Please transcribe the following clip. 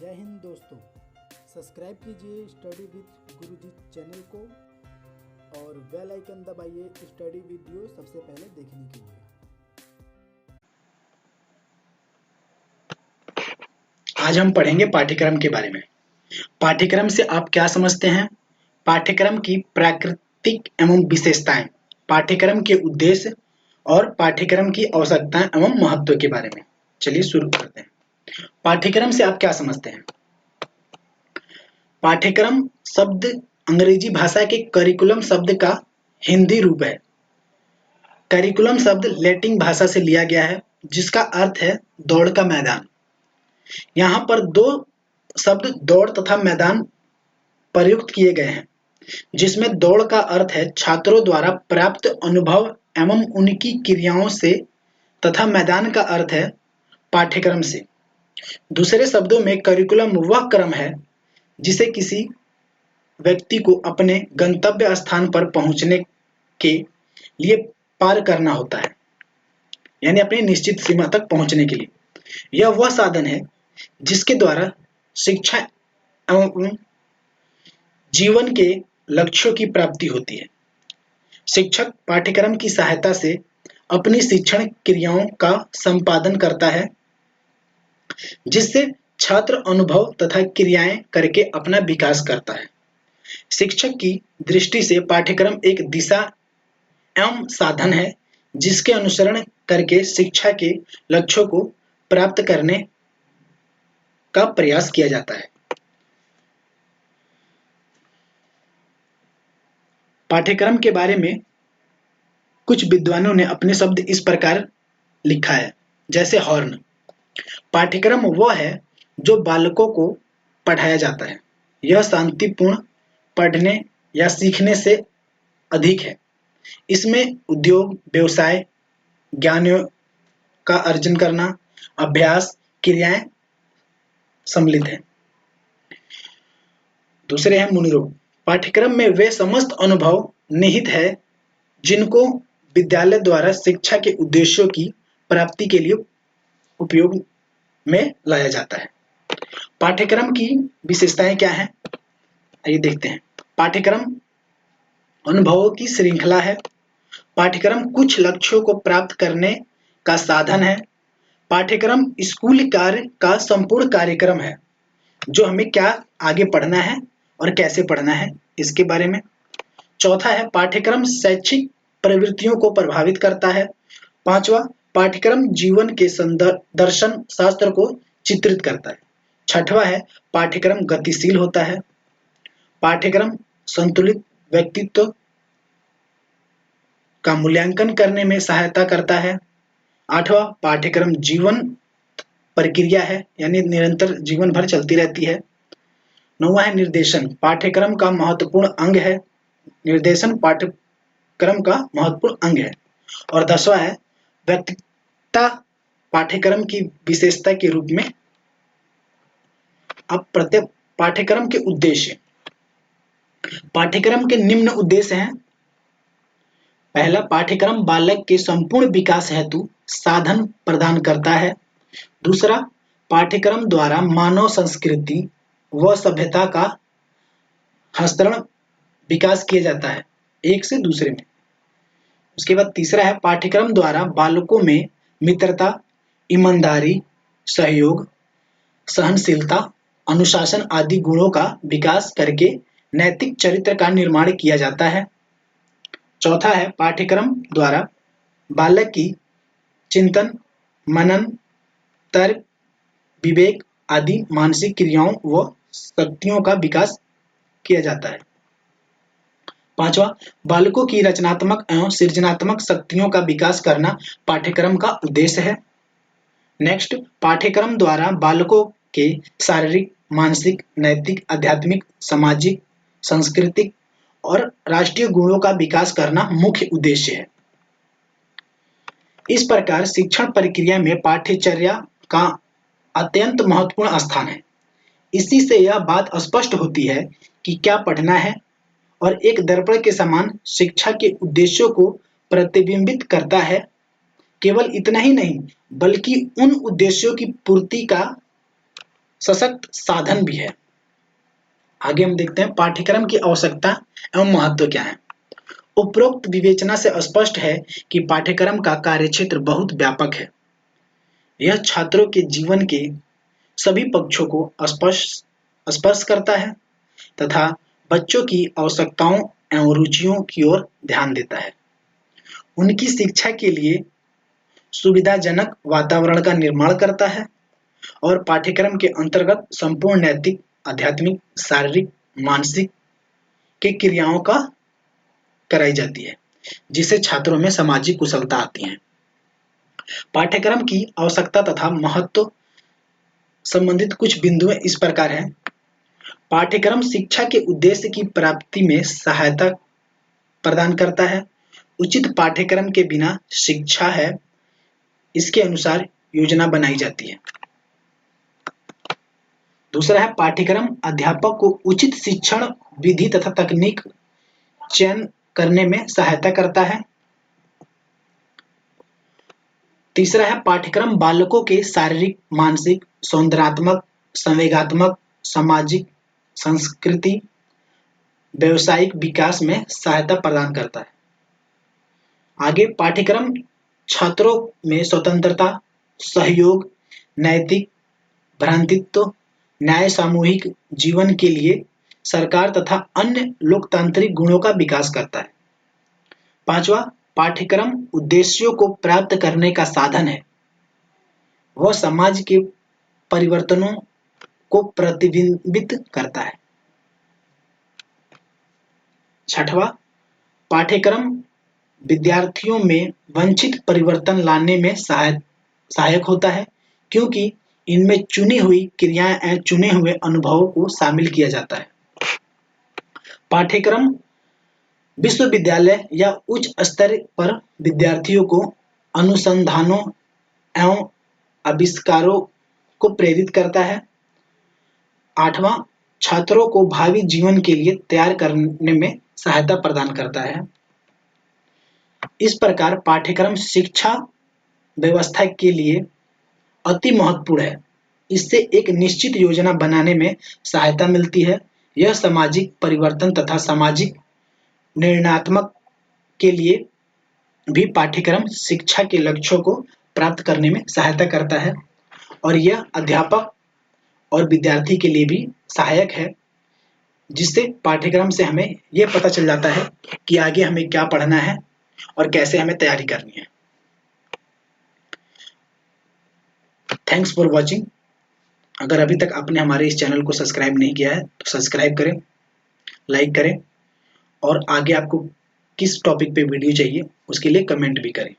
जय हिंद दोस्तों। सब्सक्राइब कीजिए स्टडी विद गुरुजी चैनल को और बेल आइकन दबाइए स्टडी वीडियो सबसे पहले देखने के लिए। आज हम पढ़ेंगे पाठ्यक्रम के बारे में। पाठ्यक्रम से आप क्या समझते हैं? पाठ्यक्रम की प्राकृतिक एवं विशेषताएं, पाठ्यक्रम के उद्देश्य और पाठ्यक्रम की आवश्यकताएं एवं महत्व के बारे में। चलिए शुरू करते हैं। पाठ्यक्रम से आप क्या समझते हैं? पाठ्यक्रम शब्द अंग्रेजी भाषा के करिकुलम शब्द का हिंदी रूप है। करिकुलम शब्द लैटिन भाषा से लिया गया है, जिसका अर्थ है दौड़ का मैदान। यहाँ पर दो शब्द दौड़ तथा मैदान प्रयुक्त किए गए हैं, जिसमें दौड़ का अर्थ है छात्रों द्वारा प्राप्त अनुभव एवं उनकी क्रियाओं से तथा मैदान का अर्थ है पाठ्यक्रम से। दूसरे शब्दों में करिकुलम वह क्रम है जिसे किसी व्यक्ति को अपने गंतव्य स्थान पर पहुंचने के लिए पार करना होता है, यानी अपनी निश्चित सीमा तक पहुंचने के लिए। यह वह साधन है जिसके द्वारा शिक्षा एवं जीवन के लक्ष्यों की प्राप्ति होती है। शिक्षक पाठ्यक्रम की सहायता से अपनी शिक्षण क्रियाओं का संपादन करता है, जिससे छात्र अनुभव तथा क्रियाएं करके अपना विकास करता है। शिक्षक की दृष्टि से पाठ्यक्रम एक दिशा एवं साधन है, जिसके अनुसरण करके शिक्षा के लक्ष्यों को प्राप्त करने का प्रयास किया जाता है। पाठ्यक्रम के बारे में कुछ विद्वानों ने अपने शब्द इस प्रकार लिखा है, जैसे हॉर्न। पाठ्यक्रम वह है जो बालकों को पढ़ाया जाता है। यह शांतिपूर्ण पढ़ने या सीखने से अधिक है। इसमें उद्योग, व्यवसाय, ज्ञान का अर्जन करना, अभ्यास, क्रियाएं सम्मिलित हैं। दूसरे हैं मुनिरोग। पाठ्यक्रम में वे समस्त अनुभव निहित है जिनको विद्यालय द्वारा शिक्षा के उद्देश्यों की प्राप्ति के लिए उपयोग में लाया जाता है। पाठ्यक्रम की विशेषताएं क्या हैं? आइए देखते हैं। पाठ्यक्रम अनुभवों की श्रृंखला है। पाठ्यक्रम कुछ लक्ष्यों को प्राप्त करने का साधन है। पाठ्यक्रम स्कूल कार्य का संपूर्ण कार्यक्रम है, जो हमें क्या आगे पढ़ना है और कैसे पढ़ना है इसके बारे में। चौथा है पाठ्यक्रम शैक्षिक प्रवृत्तियों को प्रभावित करता है। पांचवा, पाठ्यक्रम जीवन के दर्शन शास्त्र को चित्रित करता है। छठवां है पाठ्यक्रम गतिशील होता है। पाठ्यक्रम संतुलित व्यक्तित्व का मूल्यांकन करने में सहायता करता है। आठवां, पाठ्यक्रम जीवन प्रक्रिया है, यानी निरंतर जीवन भर चलती रहती है। नौवां है निर्देशन, पाठ्यक्रम का महत्वपूर्ण अंग है। निर्देशन पाठ्यक्रम का महत्वपूर्ण अंग है। और 10वां है व्यक्तिगतता, पाठ्यक्रम की विशेषता के रूप में। अब प्रत्येक पाठ्यक्रम के उद्देश्य। पाठ्यक्रम के निम्न उद्देश्य हैं। पहला, पाठ्यक्रम बालक के संपूर्ण विकास हेतु साधन प्रदान करता है। दूसरा, पाठ्यक्रम द्वारा मानव संस्कृति व सभ्यता का हस्तांतरण विकास किया जाता है एक से दूसरे में। उसके बाद तीसरा है पाठ्यक्रम द्वारा बालकों में मित्रता, ईमानदारी, सहयोग, सहनशीलता, अनुशासन आदि गुणों का विकास करके नैतिक चरित्र का निर्माण किया जाता है। चौथा है पाठ्यक्रम द्वारा बालक की चिंतन, मनन, तर्क, विवेक आदि मानसिक क्रियाओं व शक्तियों का विकास किया जाता है। पांचवा, बालकों की रचनात्मक एवं सृजनात्मक शक्तियों का विकास करना पाठ्यक्रम का उद्देश्य है। नेक्स्ट, पाठ्यक्रम द्वारा बालकों के शारीरिक, मानसिक, नैतिक, आध्यात्मिक, सामाजिक, सांस्कृतिक और राष्ट्रीय गुणों का विकास करना मुख्य उद्देश्य है। इस प्रकार शिक्षण प्रक्रिया में पाठ्यचर्या का अत्यंत महत्वपूर्ण स्थान है। इसी से यह बात स्पष्ट होती है कि क्या पढ़ना है और एक दर्पण के समान शिक्षा के उद्देश्यों को प्रतिबिंबित करता है। केवल इतना ही नहीं, बल्कि उन उद्देश्यों की पूर्ति का सशक्त साधन भी है। आगे हम देखते हैं पाठ्यक्रम की आवश्यकता एवं महत्व क्या है। उपरोक्त विवेचना से स्पष्ट है कि पाठ्यक्रम का कार्यक्षेत्र बहुत व्यापक है। यह छात्रों के जीवन के सभी पक्षों को स्पर्श करता है तथा बच्चों की आवश्यकताओं एवं रुचियों की ओर ध्यान देता है। उनकी शिक्षा के लिए सुविधाजनक वातावरण का निर्माण करता है और पाठ्यक्रम के अंतर्गत संपूर्ण नैतिक, आध्यात्मिक, शारीरिक, मानसिक के क्रियाओं का कराई जाती है, जिससे छात्रों में सामाजिक कुशलता आती है। पाठ्यक्रम की आवश्यकता तथा महत्व संबंधित कुछ बिंदु इस प्रकार हैं। पाठ्यक्रम शिक्षा के उद्देश्य की प्राप्ति में सहायता प्रदान करता है। उचित पाठ्यक्रम के बिना शिक्षा है, इसके अनुसार योजना बनाई जाती है। दूसरा है पाठ्यक्रम अध्यापक को उचित शिक्षण विधि तथा तकनीक चयन करने में सहायता करता है। तीसरा है पाठ्यक्रम बालकों के शारीरिक, मानसिक, सौंदर्यात्मक, संवेगात्मक, सामाजिक, संस्कृति, व्यावसायिक विकास में सहायता प्रदान करता है। आगे पाठ्यक्रम छात्रों में स्वतंत्रता, सहयोग, नैतिक भ्रातृत्व, न्याय, सामूहिक जीवन के लिए सरकार तथा अन्य लोकतांत्रिक गुणों का विकास करता है। पांचवा, पाठ्यक्रम उद्देश्यों को प्राप्त करने का साधन है। वह समाज के परिवर्तनों को प्रतिबिंबित करता है। छठवां, पाठ्यक्रम विद्यार्थियों में वांछित परिवर्तन लाने में सहायक होता है, क्योंकि इनमें चुनी हुई क्रियाएं एवं चुने हुए अनुभवों को शामिल किया जाता है। पाठ्यक्रम विश्वविद्यालय या उच्च स्तर पर विद्यार्थियों को अनुसंधानों एवं आविष्कारों को प्रेरित करता है। आठवां, छात्रों को भावी जीवन के लिए तैयार करने में सहायता प्रदान करता है। इस प्रकार पाठ्यक्रम शिक्षा व्यवस्था के लिए अति महत्वपूर्ण है। इससे एक निश्चित योजना बनाने में सहायता मिलती है। यह सामाजिक परिवर्तन तथा सामाजिक निर्णयात्मक के लिए भी पाठ्यक्रम शिक्षा के लक्ष्यों को प्राप्त करने में सहायता करता है और यह अध्यापक और विद्यार्थी के लिए भी सहायक है, जिससे पाठ्यक्रम से हमें यह पता चल जाता है कि आगे हमें क्या पढ़ना है और कैसे हमें तैयारी करनी है। Thanks for watching. अगर अभी तक आपने हमारे इस चैनल को सब्सक्राइब नहीं किया है तो सब्सक्राइब करें, लाइक करें और आगे आपको किस टॉपिक पे वीडियो चाहिए उसके लिए कमेंट भी करें।